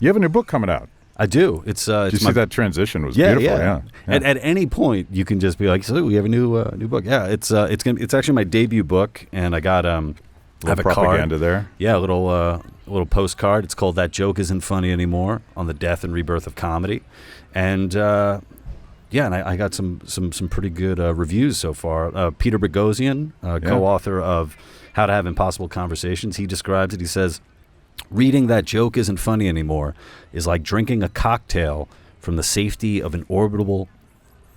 You have a new book coming out. I do. Did you see that transition was beautiful? Yeah. At any point, you can just be like, "So we have a new book." Yeah, it's actually my debut book, and I got have a propaganda card there. Yeah, a little postcard. It's called "That Joke Isn't Funny Anymore" on the death and rebirth of comedy, and and I got some pretty good reviews so far. Peter Boghossian, co-author of How to Have Impossible Conversations, he describes it. He says, "Reading That Joke Isn't Funny Anymore is like drinking a cocktail from the safety of an orbital."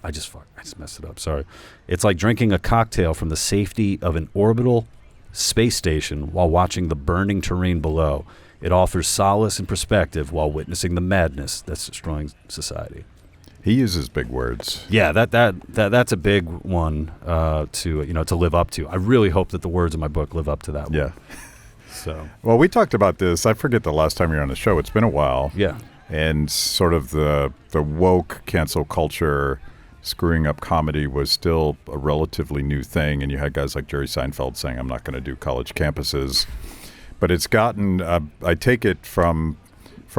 I just messed it up. Sorry. It's like drinking a cocktail from the safety of an orbital space station while watching the burning terrain below. It offers solace and perspective while witnessing the madness that's destroying society. He uses big words. Yeah, that's a big one to live up to. I really hope that the words in my book live up to that one. Yeah. So. Well, we talked about this. I forget the last time you were on the show. It's been a while. Yeah. And sort of the woke cancel culture screwing up comedy was still a relatively new thing. And you had guys like Jerry Seinfeld saying, "I'm not going to do college campuses." But it's gotten, I take it from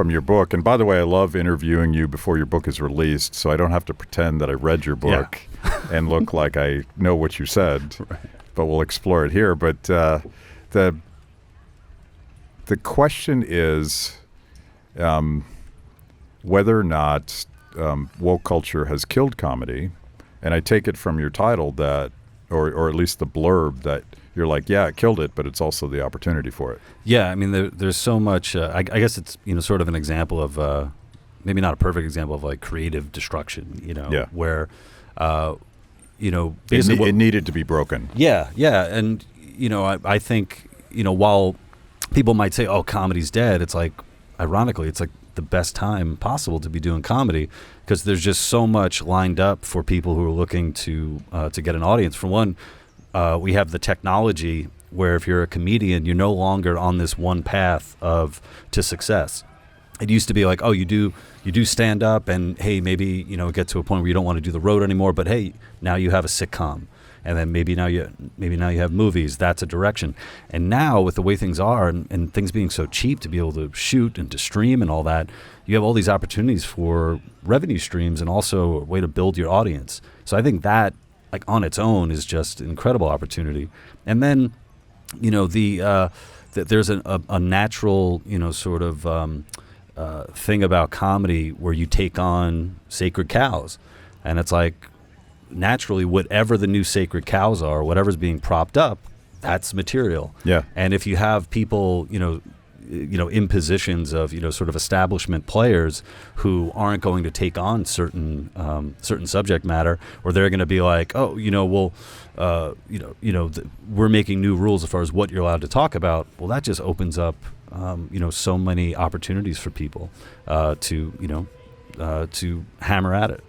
your book. And by the way, I love interviewing you before your book is released, so I don't have to pretend that I read your book and look like I know what you said. Right. But we'll explore it here. But the question is whether or not woke culture has killed comedy. And I take it from your title that, or at least the blurb, that you're like, yeah, it killed it, but it's also the opportunity for it. Yeah, I mean, there's so much. I guess it's sort of an example of maybe not a perfect example of like creative destruction. Where basically it needed to be broken. Yeah, and I think while people might say, "Oh, comedy's dead," it's like, ironically, it's like the best time possible to be doing comedy because there's just so much lined up for people who are looking to get an audience. For one, we have the technology where if you're a comedian, you're no longer on this one path to success. It used to be like, oh, you do stand up, and hey, maybe get to a point where you don't want to do the road anymore, but hey, now you have a sitcom, and then maybe now you have movies. That's a direction. And now with the way things are and things being so cheap to be able to shoot and to stream and all that, you have all these opportunities for revenue streams and also a way to build your audience. So I think that, like, on its own is just an incredible opportunity. And then, there's a natural, sort of thing about comedy where you take on sacred cows. And it's like, naturally, whatever the new sacred cows are, whatever's being propped up, that's material. Yeah. And if you have people, in positions of sort of establishment players who aren't going to take on certain subject matter, or they're going to be like, oh, we're making new rules as far as what you're allowed to talk about. Well, that just opens up so many opportunities for people to hammer at it.